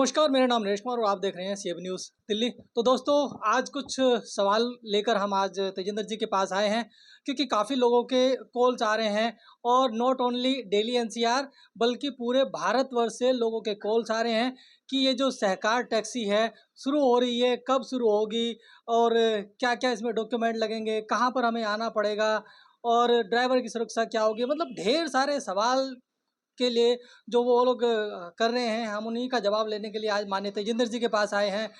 नमस्कार, मेरा नाम नरेश कुमार और आप देख रहे हैं सीएबी न्यूज़ दिल्ली। तो दोस्तों, आज कुछ सवाल लेकर हम आज तेजिंदर जी के पास आए हैं, क्योंकि काफ़ी लोगों के कॉल्स आ रहे हैं और नॉट ओनली दिल्ली एनसीआर बल्कि पूरे भारतवर्ष से लोगों के कॉल्स आ रहे हैं कि ये जो सहकार टैक्सी है शुरू हो रही है, कब शुरू होगी और क्या-क्या इसमें डॉक्यूमेंट लगेंगे, कहाँ पर हमें आना पड़ेगा और ड्राइवर की सुरक्षा क्या होगी। मतलब ढेर सारे सवाल के लिए जो वो लोग कर रहे हैं, हम उन्हीं का जवाब लेने के लिए आज माननीय तेजिंदर जी के पास आए हैं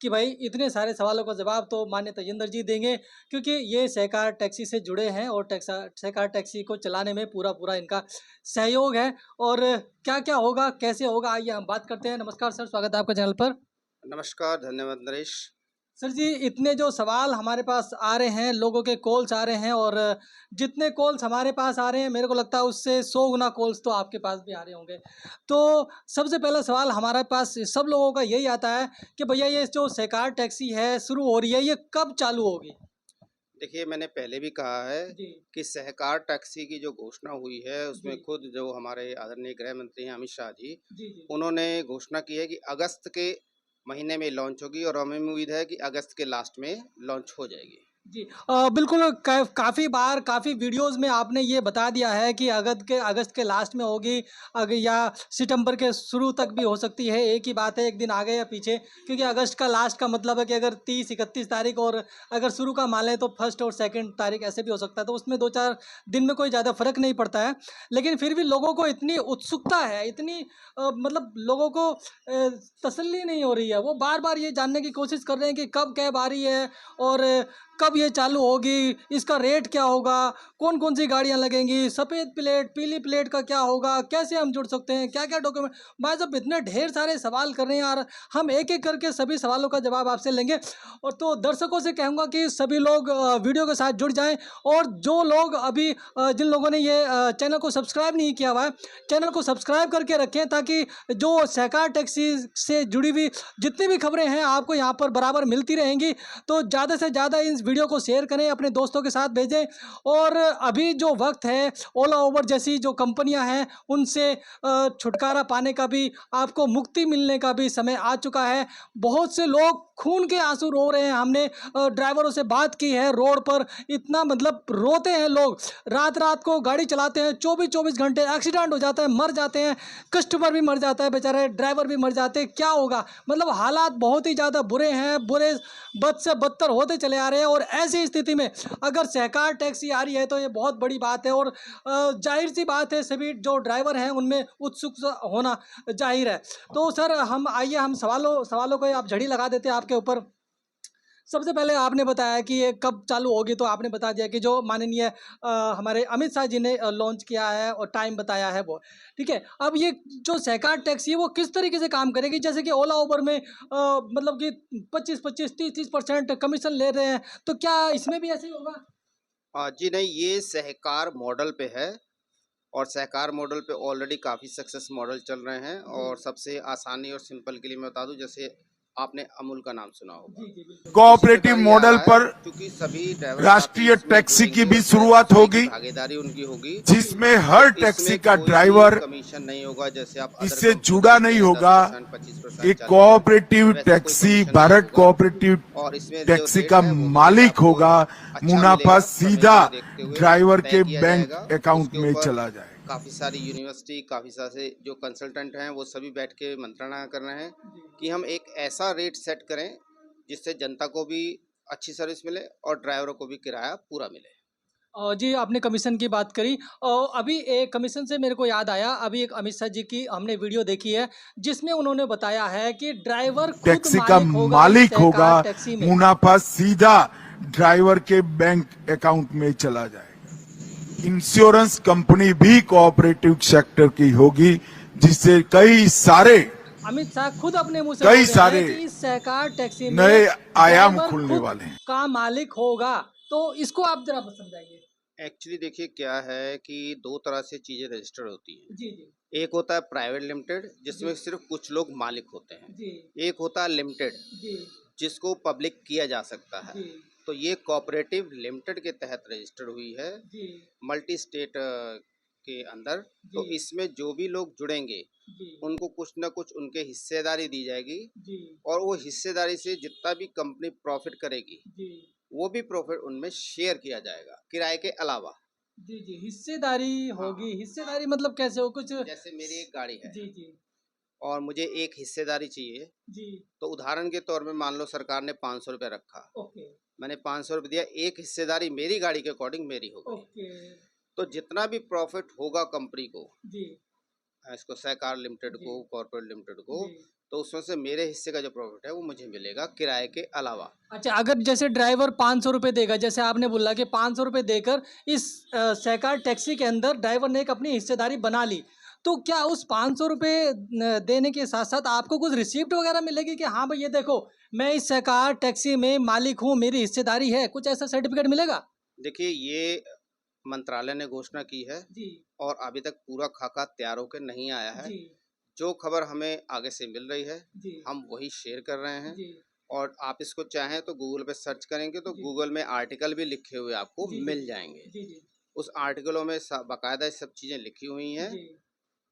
कि भाई इतने सारे सवालों का जवाब तो माननीय तेजिंदर जी देंगे, क्योंकि ये सहकार टैक्सी से जुड़े हैं और सहकार टैक्सी को चलाने में पूरा इनका सहयोग है। और क्या-क्या होगा, कैसे होगा, आइए हम बात करते हैं। नमस्कार सर, स्वागत है आपका चैनल पर। नमस्कार, धन्यवाद नरेश। सर जी, इतने जो सवाल हमारे पास आ रहे हैं, लोगों के कॉल्स आ रहे हैं और जितने कॉल्स हमारे पास आ रहे हैं, मेरे को लगता है उससे 100 गुना कॉल्स तो आपके पास भी आ रहे होंगे। तो सबसे पहला सवाल हमारे पास सब लोगों का यही आता है कि भैया ये जो सहकार टैक्सी है शुरू हो रही है, ये कब चालू होगी? देखिए, मैंने पहले भी कहा है जी, कि सहकार टैक्सी की जो घोषणा हुई है, जी, उसमें खुद जो हमारे आदरणीय गृह मंत्री हैं अमित शाह जी, जी, जी। उन्होंने घोषणा की है कि अगस्त के महीने में लॉन्च होगी और हमें उम्मीद है कि अगस्त के लास्ट में लॉन्च हो जाएगी। जी बिल्कुल काफ़ी बार काफ़ी वीडियोज़ में आपने ये बता दिया है कि अगस्त के लास्ट में होगी या सितंबर के शुरू तक भी हो सकती है। एक ही बात है, एक दिन आगे या पीछे, क्योंकि अगस्त का लास्ट का मतलब है कि अगर 30-31 तारीख और अगर शुरू का मान लें तो फर्स्ट और सेकंड तारीख ऐसे भी हो सकता है, तो उसमें 2-4 दिन में कोई ज़्यादा फ़र्क नहीं पड़ता है। लेकिन फिर भी लोगों को इतनी उत्सुकता है, इतनी मतलब लोगों को तसल्ली नहीं हो रही है। वो बार-बार ये जानने की कोशिश कर रहे हैं कि कब कैब आ रही है और कब ये चालू होगी, इसका रेट क्या होगा, कौन-कौन सी गाड़ियाँ लगेंगी, सफ़ेद प्लेट, पीली प्लेट का क्या होगा, कैसे हम जुड़ सकते हैं, क्या-क्या डॉक्यूमेंट। भाई साहब इतने ढेर सारे सवाल कर रहे हैं यार, हम एक-एक करके सभी सवालों का जवाब आपसे लेंगे। और तो दर्शकों से कहूँगा कि सभी लोग वीडियो के साथ जुड़ जाएँ और जो लोग अभी जिन लोगों ने ये चैनल को सब्सक्राइब नहीं किया हुआ है, चैनल को सब्सक्राइब करके रखें, ताकि जो सहकार टैक्सी से जुड़ी हुई जितनी भी खबरें हैं आपको यहाँ पर बराबर मिलती रहेंगी। तो ज़्यादा से ज़्यादा इस वीडियो को शेयर करें, अपने दोस्तों के साथ भेजें। और अभी जो वक्त है, ओला उबर जैसी जो कंपनियां हैं उनसे छुटकारा पाने का भी, आपको मुक्ति मिलने का भी समय आ चुका है। बहुत से लोग खून के आंसू रो रहे हैं। हमने ड्राइवरों से बात की है, रोड पर इतना मतलब रोते हैं लोग, रात रात को गाड़ी चलाते हैं, 24-24 घंटे, एक्सीडेंट हो जाता है, मर जाते हैं, कस्टमर भी मर जाता है, बेचारे ड्राइवर भी मर जाते हैं। क्या होगा, मतलब हालात बहुत ही ज़्यादा बुरे हैं, बुरे बद से बदतर होते चले आ रहे हैं। और ऐसी स्थिति में अगर सहकार टैक्सी आ रही है तो ये बहुत बड़ी बात है और जाहिर सी बात है सभी जो ड्राइवर हैं उनमें उत्सुक होना जाहिर है। तो सर हम सवालों सवालों को आप झड़ी लगा देते हैं आपके ऊपर। सबसे पहले आपने बताया कि ये कब चालू होगी, तो आपने बता दिया कि जो माननीय हमारे अमित शाह जी ने लॉन्च किया है और टाइम बताया है वो, ठीक है। अब ये जो सहकार टैक्सी है वो किस तरीके से काम करेगी? जैसे कि ओला उबर में मतलब कि 25-25, 30-30% कमीशन ले रहे हैं, तो क्या इसमें भी ऐसे ही होगा? जी नहीं, ये सहकार मॉडल पे है और सहकार मॉडल पे ऑलरेडी काफ़ी सक्सेस मॉडल चल रहे हैं। जी, और सबसे आसानी और सिंपल के लिए मैं बता दूं, जैसे आपने अमूल का नाम सुना होगा। जी, जी, बिल्कुल। उसी कोऑपरेटिव प्रकार ये आ मॉडल रहा है, पर क्योंकि सभी ड्राइवर साथी राष्ट्रीय इसमें टैक्सी की जुड़ेंगे भी और शुरुआत एसबीआई की होगी, भागीदारी उनकी होगी। जी, जिसमें तो हर इसमें टैक्सी का कोई भी ड्राइवर कमीशन नहीं होगा, जैसे आप अदर इससे कंपनी में जुड़ा देते नहीं हैं होगा। 10%, 25%, एक 40%, कोऑपरेटिव वैसा कोई टैक्सी कमीशन नहीं भारत होगा। कोऑपरेटिव और इसमें जो टैक्सी रेट का है वो भी रेट मालिक आपको होगा। अच्छा मुनाफा मिलेगा, सीधा कम्युनिटी को देखते हुए ड्राइवर तय के किया बैंक जाएगा। अकाउंट उसके में ऊपर चला जाएगा। काफ़ी सारी यूनिवर्सिटी, काफ़ी सारे जो कंसल्टेंट हैं वो सभी बैठ के मंत्रणा कर रहे हैं कि हम एक ऐसा रेट सेट करें जिससे जनता को भी अच्छी सर्विस मिले और ड्राइवरों को भी किराया पूरा मिले। जी, आपने कमीशन की बात करी। अभी एक कमीशन से मेरे को याद आया, अभी एक अमित शाह जी की हमने वीडियो देखी है, जिसमें उन्होंने बताया है कि ड्राइवर खुद टैक्सी का मालिक होगा इस मालिक होगा। सहकार टैक्सी में। मुनाफा सीधा ड्राइवर के बैंक अकाउंट में चला जाएगा। इंश्योरेंस कंपनी भी कोऑपरेटिव सेक्टर की होगी, जिससे अमित शाह खुद अपने मुंह से बोल कई रहे हैं सारे कि इस सहकार टैक्सी में नए आयाम ड्राइवर खुलने खुद वाले हैं। का मालिक होगा। तो इसको आप जरा समझाइए। एक्चुअली देखिए क्या है कि दो तरह से चीज़ें रजिस्टर्ड होती हैं। जी, जी, एक होता है प्राइवेट लिमिटेड, जी, जिसमें सिर्फ कुछ लोग मालिक होते हैं। जी, एक होता है लिमिटेड, जी, जिसको पब्लिक किया जा सकता है। जी, तो ये कोऑपरेटिव लिमिटेड के तहत रजिस्टर्ड हुई है, जी, मल्टी स्टेट के अंदर। जी, तो इसमें जो भी लोग जुड़ेंगे जी उनको कुछ ना कुछ उनके हिस्सेदारी दी जाएगी, जी और वो हिस्सेदारी से जितना भी कंपनी प्रॉफिट करेगी जी वो भी प्रॉफिट उनमें शेयर किया जाएगा किराए के अलावा। जी जी हिस्सेदारी हाँ, होगी। हिस्सेदारी मतलब कैसे हो कुछ? जैसे मेरी एक गाड़ी है जी जी और मुझे एक हिस्सेदारी चाहिए, जी तो उदाहरण के तौर में मान लो सरकार ने 500 रुपये रखा, ओके मैंने 500 रुपये दिया, एक हिस्सेदारी मेरी गाड़ी के अकॉर्डिंग मेरी हो गई। ओके तो जितना भी प्रॉफिट होगा कंपनी को, जी इसको सहकार लिमिटेड जी को, कॉर्पोरेट लिमिटेड को, जी तो उसमें से मेरे हिस्से का जो प्रॉफिट है वो मुझे मिलेगा किराए के अलावा। अच्छा, अगर जैसे ड्राइवर 500 रुपये देगा, जैसे आपने बोला कि 500 रुपये देकर इस सहकार टैक्सी के अंदर ड्राइवर ने एक अपनी हिस्सेदारी बना ली, तो क्या उस 500 रुपये देने के साथ साथ आपको कुछ रिसिप्ट वगैरह मिलेगी कि हाँ भाई ये देखो, मैं इस सहकार टैक्सी में मालिक हूँ, मेरी हिस्सेदारी है, कुछ ऐसा सर्टिफिकेट मिलेगा? देखिए, ये मंत्रालय ने घोषणा की है जी और अभी तक पूरा खाका तैयार होकर नहीं आया है। जी जो खबर हमें आगे से मिल रही है जी हम वही शेयर कर रहे हैं। जी और आप इसको चाहें तो गूगल पे सर्च करेंगे तो जी गूगल में आर्टिकल भी लिखे हुए आपको जी जी मिल जाएंगे। जी जी उस आर्टिकलों में बाकायदा ये सब चीज़ें लिखी हुई हैं। जी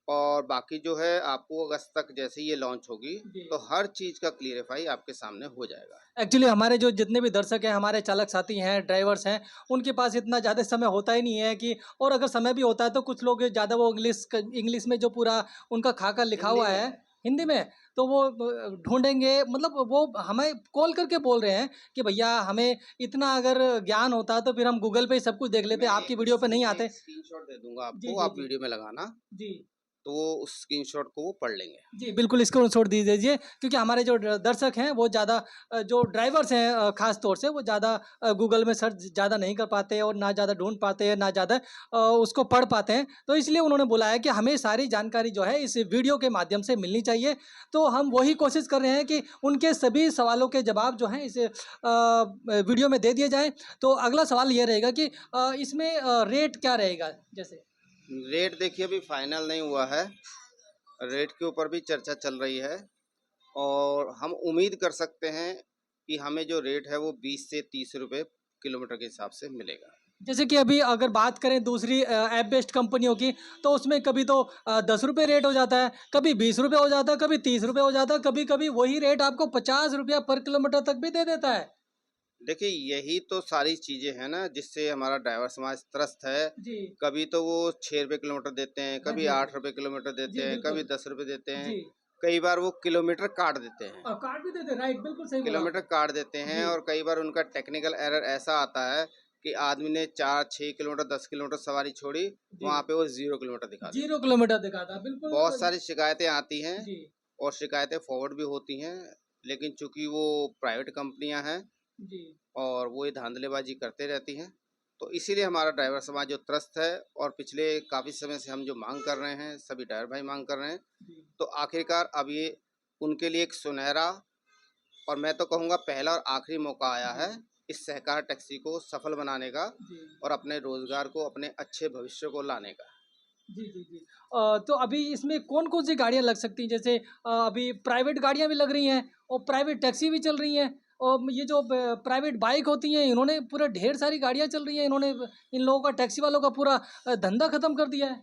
और बाकी जो है आपको अगस्त तक जैसे ही ये लॉन्च होगी जी तो हर चीज़ का क्लियरिफाई आपके सामने हो जाएगा। एक्चुअली हमारे जो जितने भी दर्शक हैं, हमारे चालक साथी हैं, ड्राइवर्स हैं, उनके पास इतना ज़्यादा समय होता ही नहीं है कि, और अगर समय भी होता है तो कुछ लोग ज़्यादा वो इंग्लिश में जो पूरा उनका खाका लिखा हिंदी हुआ में है है। हिंदी में, तो वो ढूंढेंगे, मतलब वो हमें कॉल करके बोल रहे हैं कि भैया हमें इतना अगर ज्ञान होता तो फिर हम गूगल पे ही सब कुछ देख लेते, मैं आपकी वीडियो पे नहीं मैं आते। एक स्क्रीनशॉट दे दूंगा जी आपको, जी आप जी वीडियो में लगाना जी तो वो उस स्क्रीनशॉट को वो पढ़ लेंगे। जी, बिल्कुल इसको छोड़ दीजिए, क्योंकि हमारे जो दर्शक हैं वो ज़्यादा जो ड्राइवर्स हैं ख़ास तौर से वो ज़्यादा गूगल में सर्च ज़्यादा नहीं कर पाते हैं और ना ज़्यादा ढूँढ पाते हैं, ना ज़्यादा उसको पढ़ पाते हैं। तो इसलिए उन्होंने बोला है कि हमें सारी जानकारी जो है इस वीडियो के माध्यम से मिलनी चाहिए। तो हम वही कोशिश कर रहे हैं कि उनके सभी सवालों के जवाब जो हैं इस वीडियो में दे दिए जाएँ। तो अगला सवाल ये रहेगा कि इसमें रेट क्या रहेगा? जैसे रेट देखिए अभी फाइनल नहीं हुआ है, रेट के ऊपर भी चर्चा चल रही है और हम उम्मीद कर सकते हैं कि हमें जो रेट है वो 20 से 30 रुपए किलोमीटर के हिसाब से मिलेगा। जैसे कि अभी अगर बात करें दूसरी ऐप बेस्ड कंपनियों की, तो उसमें कभी तो 10 रुपये रेट हो जाता है, कभी 20 रुपये हो जाता है, कभी 30 रुपये हो जाता है, कभी कभी वही रेट आपको 50 रुपया पर किलोमीटर तक भी दे देता है। देखिए यही तो सारी चीज़ें हैं ना जिससे हमारा ड्राइवर समाज त्रस्त है। जी कभी तो वो 6 रुपये किलोमीटर देते हैं, हाँ कभी जी 8 रुपये किलोमीटर जी देते हैं, कभी बिल्कुल 10 रुपये देते हैं, जी। कई बार वो किलोमीटर काट देते हैं। और कार्ड भी देते, राइट, बिल्कुल सही बोला किलोमीटर आपने। काट देते हैं जी और कई बार उनका टेक्निकल एरर ऐसा आता है कि आदमी ने 4-6 किलोमीटर 10 किलोमीटर सवारी छोड़ी, जी वहाँ पे वो 0 किलोमीटर दिखा देते 0 हैं। किलोमीटर दिखाता, बिल्कुल। बहुत सारी शिकायतें आती हैं जी और शिकायतें फॉरवर्ड भी होती हैं, लेकिन चूंकि वो प्राइवेट कंपनियां हैं जी और वो ये धांधलेबाजी करते रहती हैं, तो इसीलिए हमारा ड्राइवर समाज जो त्रस्त है। और पिछले काफ़ी समय से हम जो मांग कर रहे हैं, सभी ड्राइवर भाई मांग कर रहे हैं, जी तो आखिरकार अब ये उनके लिए एक सुनहरा और मैं तो कहूँगा पहला और आखिरी मौका आया जी है इस सहकार टैक्सी को सफल बनाने का जी और अपने रोजगार को, अपने अच्छे भविष्य को लाने का। जी, जी, जी। तो अभी इसमें कौन-कौन सी गाड़ियाँ लग सकती हैं? जैसे अभी प्राइवेट गाड़ियाँ भी लग रही हैं और प्राइवेट टैक्सी भी चल रही हैं, और ये जो ब प्राइवेट बाइक होती हैं, इन्होंने पूरा ढेर सारी गाड़ियाँ चल रही हैं, इन्होंने इन लोगों का, टैक्सी वालों का पूरा धंधा खत्म कर दिया है।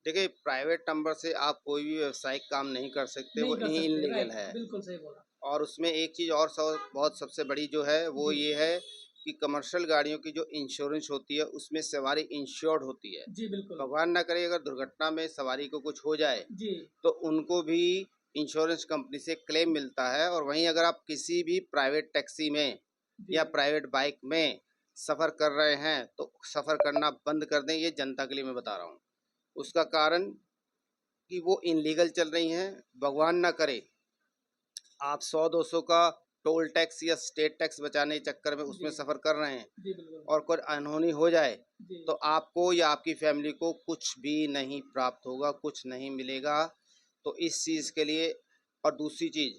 देखिए प्राइवेट नंबर से आप कोई भी व्यावसायिक काम नहीं कर सकते, नहीं वो कर सकते, इनलीगल राइट, है। बिल्कुल सही बोला। और उसमें एक चीज़ और बहुत सबसे बड़ी जो है वो जी, ये है कि कमर्शियल गाड़ियों की जो इंश्योरेंस होती है उसमें सवारी इंश्योर्ड होती है। जी, बिल्कुल। भगवान ना करे अगर दुर्घटना में सवारी को कुछ हो जाए जी, तो उनको भी इंश्योरेंस कंपनी से क्लेम मिलता है। और वहीं अगर आप किसी भी प्राइवेट टैक्सी में जी, या प्राइवेट बाइक में सफ़र कर रहे हैं तो सफ़र करना बंद कर दें, ये जनता के लिए मैं बता रहा हूँ। उसका कारण कि वो इनलीगल चल रही हैं। भगवान ना करे आप 100-200 का टोल टैक्स या स्टेट टैक्स बचाने के चक्कर में उसमें जी, सफ़र कर रहे हैं जी, बिल्कुल। और कोई अनहोनी हो जाए जी, तो आपको या आपकी फैमिली को कुछ भी नहीं प्राप्त होगा, कुछ नहीं मिलेगा। तो इस चीज़ के लिए और दूसरी चीज़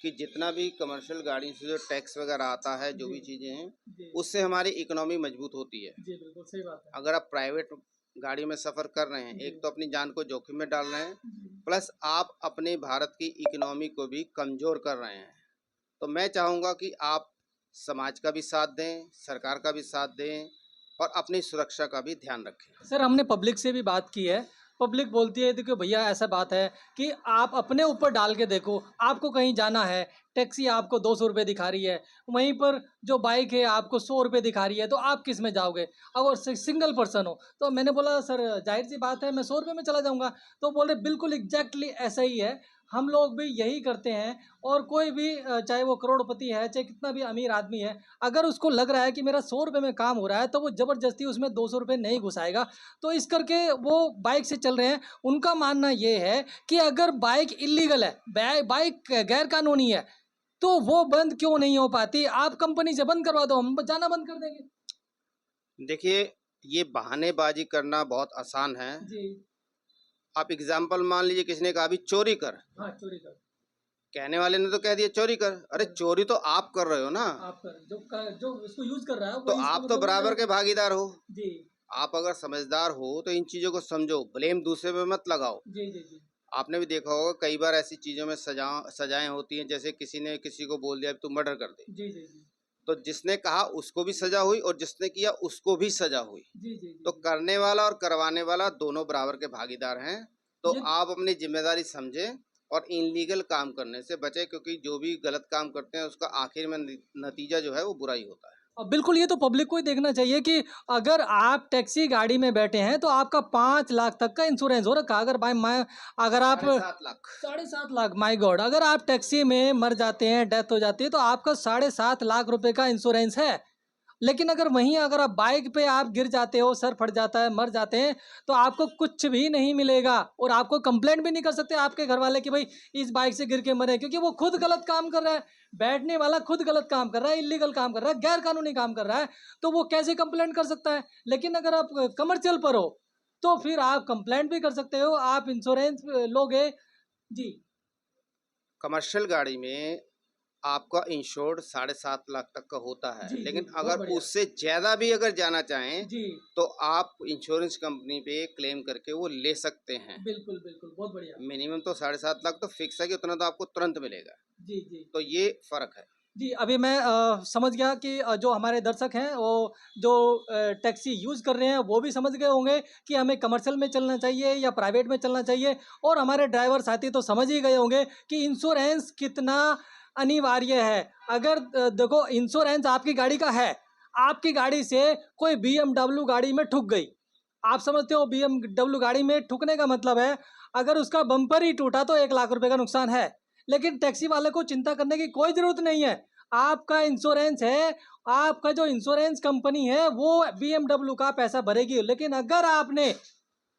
कि जितना भी कमर्शियल गाड़ी से जो टैक्स वगैरह आता है, जो जी, भी चीज़ें हैं, जी, उससे हमारी इकोनॉमी मजबूत होती है। जी, बिल्कुल सही बात है। अगर आप प्राइवेट गाड़ी में सफ़र कर रहे हैं, जी, एक तो अपनी जान को जोखिम में डाल रहे हैं, जी। प्लस आप अपने भारत की इकोनॉमी को भी कमज़ोर कर रहे हैं। तो मैं चाहूँगा कि आप समाज का भी साथ दें, सरकार का भी साथ दें और अपनी सुरक्षा का भी ध्यान रखें। सर, हमने पब्लिक से भी बात की है, पब्लिक बोलती है देखो भैया ऐसा बात है कि आप अपने ऊपर डाल के देखो, आपको कहीं जाना है, टैक्सी आपको 200 रुपये दिखा रही है, वहीं पर जो बाइक है आपको 100 रुपये दिखा रही है, तो आप किस में जाओगे? अगर सिंगल पर्सन हो तो मैंने बोला सर जाहिर सी बात है मैं 100 रुपये में चला जाऊँगा। तो बोल रहे बिल्कुल एग्जैक्टली ऐसा ही है, हम लोग भी यही करते हैं। और कोई भी चाहे वो करोड़पति है, चाहे कितना भी अमीर आदमी है, अगर उसको लग रहा है कि मेरा 100 रुपये में काम हो रहा है तो वो ज़बरदस्ती उसमें 200 रुपये नहीं घुसाएगा। तो इस करके वो बाइक से चल रहे हैं। उनका मानना ये है कि अगर बाइक इल्लीगल है, बाइक गैर कानूनी है, तो वो बंद क्यों नहीं हो पाती? आप कंपनी से बंद करवा दो, हम जाना बंद कर देंगे। देखिए, ये बहानेबाजी करना बहुत आसान है। जी। आप एग्जाम्पल मान लीजिए, किसी ने कहा अभी चोरी कर, हाँ, चोरी कर। कहने वाले ने तो कह दिया चोरी कर। अरे चोरी तो आप कर रहे हो ना, आप कर जो इसको यूज कर रहा है तो वो इसको आप तो मतलब बराबर के भागीदार हो। जी आप अगर समझदार हो तो इन चीजों को समझो, ब्लेम दूसरे पे मत लगाओ। जी जी जी आपने भी देखा होगा कई बार ऐसी चीजों में सजाएं होती हैं, जैसे किसी ने किसी को बोल दिया तू मर्डर कर दे, जी जी जी तो जिसने कहा उसको भी सजा हुई और जिसने किया उसको भी सजा हुई। जी जी तो करने वाला और करवाने वाला दोनों बराबर के भागीदार हैं। तो ये आप अपनी जिम्मेदारी समझें और इनलीगल काम करने से बचें, क्योंकि जो भी गलत काम करते हैं उसका आखिर में नतीजा जो है वो बुरा ही होता है। बिल्कुल ये तो पब्लिक को ही देखना चाहिए कि अगर आप टैक्सी गाड़ी में बैठे हैं तो आपका 5 लाख तक का इंश्योरेंस हो रखा है। अगर बाय मैं अगर आप 7.5 लाख। 7.5 लाख, माय गॉड, अगर आप टैक्सी में मर जाते हैं, डेथ हो जाती है, तो आपका 7.5 लाख रुपए का इंश्योरेंस है। लेकिन अगर आप बाइक पे आप गिर जाते हो, सर फट जाता है, मर जाते हैं, तो आपको कुछ भी नहीं मिलेगा और आपको कंप्लेंट भी नहीं कर सकते आपके घर वाले कि भाई इस बाइक से गिर के मरे, क्योंकि वो खुद गलत काम कर रहा है। बैठने वाला खुद गलत काम कर रहा है, इलीगल काम कर रहा है, गैर कानूनी काम कर रहा है, तो वो कैसे कंप्लेंट कर सकता है? लेकिन अगर आप कमर्शियल पर हो तो फिर आप कंप्लेंट भी कर सकते हो, आप इंश्योरेंस लोगे। जी कमर्शियल गाड़ी में आपका इंश्योर्ड 7.5 लाख तक का होता है, जी जी लेकिन बहुत अगर बढ़िया। उससे ज़्यादा भी अगर जाना चाहें जी तो आप इंश्योरेंस कंपनी पे क्लेम करके वो ले सकते हैं। बिल्कुल बिल्कुल बहुत बढ़िया। मिनिमम तो 7.5 लाख तो फिक्स है कि उतना तो आपको तुरंत मिलेगा। जी जी तो ये फ़र्क है। जी, अभी मैं समझ गया कि जो हमारे दर्शक हैं वो जो टैक्सी यूज़ कर रहे हैं वो भी समझ गए होंगे कि हमें कमर्शियल में चलना चाहिए या प्राइवेट में चलना चाहिए। और हमारे ड्राइवर साथी तो समझ ही गए होंगे कि इंश्योरेंस कितना अनिवार्य है। अगर देखो इंश्योरेंस आपकी गाड़ी का है, आपकी गाड़ी से कोई बीएमडब्ल्यू गाड़ी में ठुक गई, आप समझते हो बीएमडब्ल्यू गाड़ी में ठुकने का मतलब है अगर उसका बम्पर ही टूटा तो 1 लाख रुपए का नुकसान है। लेकिन टैक्सी वाले को चिंता करने की कोई ज़रूरत नहीं है। आपका इंश्योरेंस है, आपका जो इंश्योरेंस कंपनी है वो बीएमडब्ल्यू का पैसा भरेगी। लेकिन अगर आपने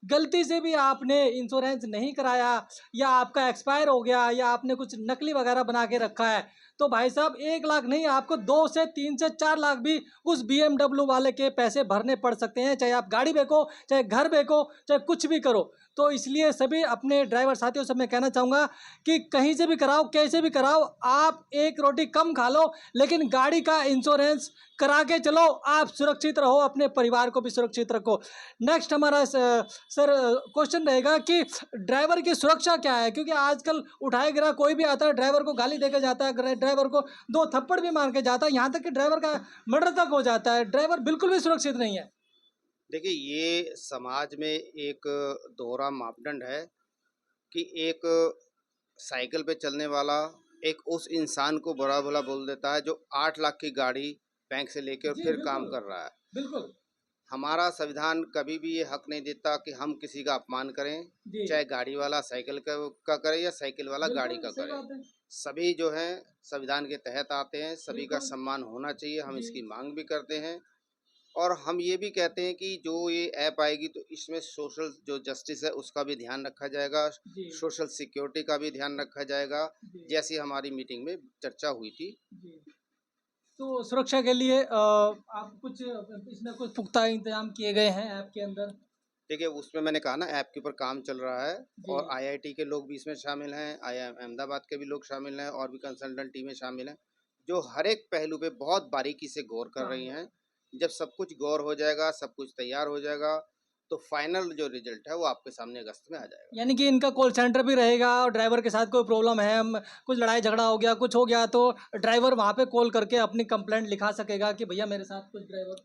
गलती से भी आपने इंश्योरेंस नहीं कराया या आपका एक्सपायर हो गया या आपने कुछ नकली वगैरह बना के रखा है, तो भाई साहब 1 लाख नहीं, आपको 2 से 3 से 4 लाख भी उस बीएमडब्ल्यू वाले के पैसे भरने पड़ सकते हैं। चाहे आप गाड़ी बेचो, चाहे घर बेचो, चाहे कुछ भी करो। तो इसलिए सभी अपने ड्राइवर साथियों से मैं कहना चाहूँगा कि कहीं से भी कराओ, कैसे भी कराओ, आप एक रोटी कम खा लो, लेकिन गाड़ी का इंश्योरेंस करा के चलो। आप सुरक्षित रहो, अपने परिवार को भी सुरक्षित रखो। नेक्स्ट हमारा सर क्वेश्चन रहेगा कि ड्राइवर की सुरक्षा क्या है? क्योंकि आजकल उठाया गिरा कोई भी आता है, ड्राइवर को गाली देके जाता है, ड्राइवर को 2 थप्पड़ भी मार के जाता है, यहाँ तक कि ड्राइवर का मर्डर तक हो जाता है। ड्राइवर बिल्कुल भी सुरक्षित नहीं है। देखिए, ये समाज में एक दोहरा मापदंड है कि एक साइकिल पे चलने वाला एक उस इंसान को बुरा भला बोल देता है जो 8 लाख की गाड़ी बैंक से लेके और जी फिर काम बिल्कुल कर रहा है। बिल्कुल। हमारा संविधान कभी भी ये हक नहीं देता कि हम किसी का अपमान करें, जी चाहे गाड़ी वाला साइकिल का करे या साइकिल वाला गाड़ी बिल्कुल का सही करे। बात है। सभी जो हैं संविधान के तहत आते हैं, सभी का बिल्कुल सम्मान होना चाहिए, हम जी इसकी मांग भी करते हैं। और हम ये भी कहते हैं कि जो ये ऐप आएगी तो इसमें सोशल जो जस्टिस है उसका भी ध्यान रखा जाएगा, जी सोशल सिक्योरिटी का भी ध्यान रखा जाएगा, जी जैसी हमारी मीटिंग में चर्चा हुई थी। जी। तो सुरक्षा के लिए आप कुछ इसमें कुछ पुख्ता इंतजाम किए गए हैं ऐप के अंदर? देखिए, उसमें मैंने कहा ना, ऐप के ऊपर काम चल रहा है जी और आईआईटी के लोग भी इसमें शामिल हैं, आईआईएम अहमदाबाद के भी लोग शामिल हैं और भी कंसल्टेंट टीमें शामिल हैं, जो हर एक पहलू पे बहुत बारीकी से गौर कर काम रही है। हैं। जब सब कुछ गौर हो जाएगा, सब कुछ तैयार हो जाएगा, तो फाइनल जो रिजल्ट है वो आपके सामने अगस्त में आ जाएगा। यानी कि इनका कॉल सेंटर भी रहेगा और ड्राइवर के साथ कोई प्रॉब्लम है, कुछ लड़ाई झगड़ा हो गया, कुछ हो गया, तो ड्राइवर वहाँ पे कॉल करके अपनी कंप्लेंट लिखा सकेगा कि भैया मेरे साथ कुछ ड्राइवर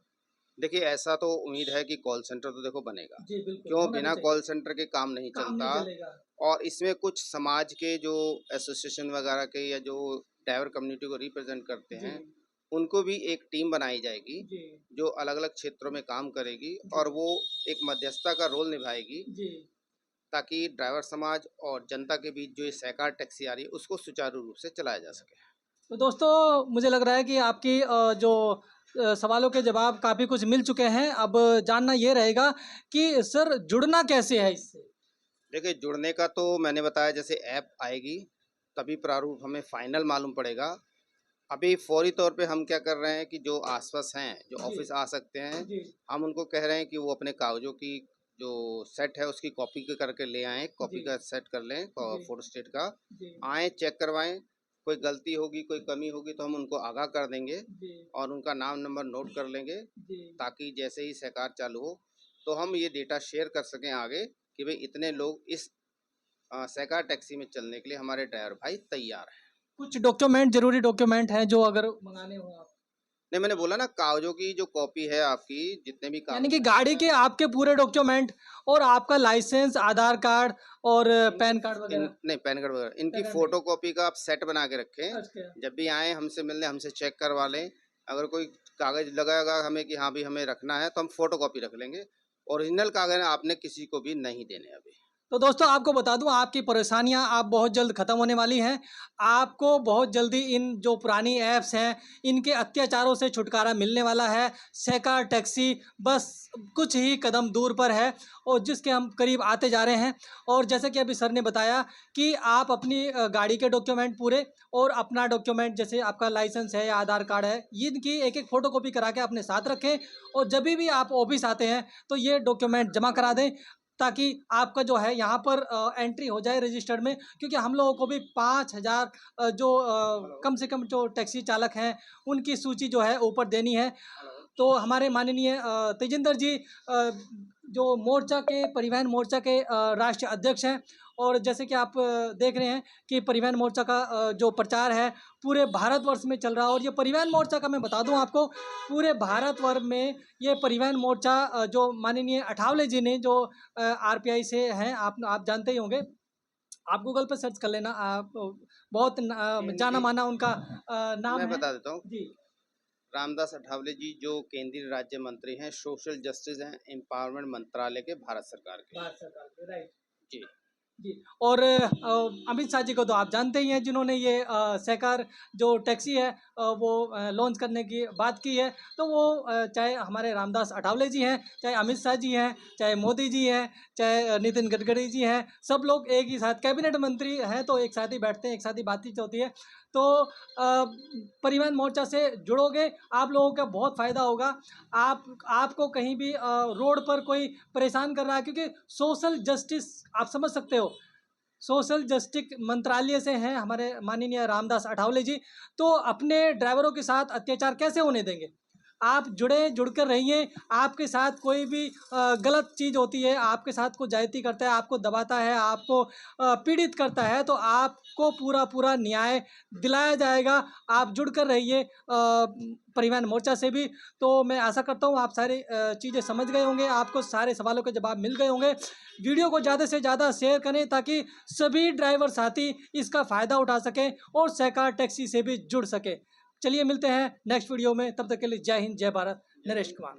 देखिए ऐसा तो उम्मीद है कि कॉल सेंटर तो देखो बनेगा, जी बिल्कुल, क्यों होना भी बिना चाहिए। कॉल सेंटर के काम नहीं काम नहीं चलता। चलेगा। और इसमें कुछ समाज के जो एसोसिएशन वगैरह के या जो ड्राइवर कम्युनिटी को रिप्रेजेंट करते जी, हैं, उनको भी एक टीम बनाई जाएगी जी, जो अलग-अलग क्षेत्रों में काम करेगी जी, और वो एक मध्यस्थता का रोल निभाएगी, जी। ताकि ड्राइवर समाज और जनता के बीच जो ये सहकार टैक्सी आ रही है उसको सुचारू रूप से चलाया जा सके। तो दोस्तों मुझे लग रहा है कि आपकी जो सवालों के जवाब काफ़ी कुछ मिल चुके हैं। अब जानना ये रहेगा कि सर जुड़ना कैसे है इससे? देखिए जुड़ने का तो मैंने बताया, जैसे ऐप आएगी तभी प्रारूप हमें फाइनल मालूम पड़ेगा। अभी फौरी तौर पे हम क्या कर रहे हैं कि जो आसपास हैं, जो जी, ऑफिस आ सकते हैं, जी, हम उनको कह रहे हैं कि वो अपने कागजों की जो सेट है उसकी कॉपी करके ले आएँ, जी, कॉपी का सेट कर लें जी, फोटोस्टेट का, जी, आएँ चेक करवाएँ। कोई गलती होगी, कोई कमी होगी तो हम उनको आगाह कर देंगे जी, और उनका नाम नंबर नोट कर लेंगे, जी। ताकि जैसे ही सहकार चालू हो तो हम ये डेटा शेयर कर सकें आगे कि भाई इतने लोग इस सहकार टैक्सी में चलने के लिए हमारे ड्राइवर भाई तैयार हैं। कुछ डॉक्यूमेंट ज़रूरी डॉक्यूमेंट हैं जो अगर मँगाने हों आप? नहीं, मैंने बोला ना, कागजों की जो कॉपी है आपकी, जितने भी यानी कि कागज गाड़ी के आपके पूरे डॉक्यूमेंट और आपका लाइसेंस, आधार कार्ड और पैन कार्ड इन वगैरह नहीं पैन कार्ड वगैरह, इनकी सेकंड में। फोटो कॉपी का आप सेट बना के रखें। अच्छा, जब भी आए हमसे मिलने, हमसे चेक करवा लें। अगर कोई कागज लगाएगा हमें कि हाँ भी हमें रखना है, तो हम फोटो कॉपी रख लेंगे। ओरिजिनल कागज आपने किसी को भी नहीं देने अभी। तो दोस्तों आपको बता दूं आपकी परेशानियां आप बहुत जल्द ख़त्म होने वाली हैं। आपको बहुत जल्दी इन जो पुरानी ऐप्स हैं, इनके अत्याचारों से छुटकारा मिलने वाला है। सहकार टैक्सी बस कुछ ही कदम दूर पर है और जिसके हम करीब आते जा रहे हैं। और जैसे कि अभी सर ने बताया कि आप अपनी गाड़ी के डॉक्यूमेंट पूरे और अपना डॉक्यूमेंट जैसे आपका लाइसेंस है या आधार कार्ड है, इनकी एक-एक फ़ोटोकॉपी करा के अपने साथ रखें और जभी भी आप ऑफ़िस आते हैं, तो ये डॉक्यूमेंट जमा करा दें। ताकि आपका जो है यहाँ पर एंट्री हो जाए रजिस्टर्ड में, क्योंकि हम लोगों को भी 5,000 जो कम से कम जो टैक्सी चालक हैं उनकी सूची जो है ऊपर देनी है। तो हमारे माननीय तेजिंदर जी जो मोर्चा के परिवहन मोर्चा के राष्ट्रीय अध्यक्ष हैं और जैसे कि आप देख रहे हैं कि परिवहन मोर्चा का जो प्रचार है पूरे भारतवर्ष में चल रहा है। और ये परिवहन मोर्चा का मैं बता दूं आपको, पूरे भारतवर्ष में ये परिवहन मोर्चा जो माननीय अठावले जी ने जो आरपीआई से हैं, आप जानते ही होंगे। आप गूगल पे सर्च कर लेना, आप बहुत जाना केंद्रीय माना उनका नाम मैं है। बता देता हूँ, जी, रामदास अठावले जी जो केंद्रीय राज्य मंत्री हैं, सोशल जस्टिस एंड एम्पावरमेंट मंत्रालय के, भारत सरकार के। भारत सरकार के, राइट। जी। जी। और अमित शाह जी को तो आप जानते ही हैं जिन्होंने ये सहकार जो टैक्सी है वो लॉन्च करने की बात की है। तो वो चाहे हमारे रामदास अठावले जी हैं, चाहे अमित शाह जी हैं, चाहे मोदी जी हैं, चाहे नितिन गडकरी जी हैं, सब लोग एक ही साथ कैबिनेट मंत्री हैं तो एक साथ ही बैठते हैं, एक साथ ही बातचीत होती है। तो परिवहन मोर्चा से जुड़ोगे, आप लोगों का बहुत फ़ायदा होगा। आपको कहीं भी रोड पर कोई परेशान कर रहा है, क्योंकि सोशल जस्टिस आप समझ सकते हो, सोशल जस्टिस मंत्रालय से हैं हमारे माननीय रामदास अठावले जी, तो अपने ड्राइवरों के साथ अत्याचार कैसे होने देंगे? आप जुड़कर रहिए। आपके साथ कोई भी गलत चीज़ होती है, आपके साथ कोई ज्यादती करता है, आपको दबाता है, आपको पीड़ित करता है, तो आपको पूरा न्याय दिलाया जाएगा। आप जुड़कर रहिए परिवहन मोर्चा से भी। तो मैं आशा करता हूँ आप सारी चीज़ें समझ गए होंगे, आपको सारे सवालों के जवाब मिल गए होंगे। वीडियो को ज़्यादा से ज़्यादा शेयर करें ताकि सभी ड्राइवर साथी इसका फ़ायदा उठा सकें और सहकार टैक्सी से भी जुड़ सकें। चलिए मिलते हैं नेक्स्ट वीडियो में, तब तक के लिए जय हिंद, जय भारत। नरेश कुमार।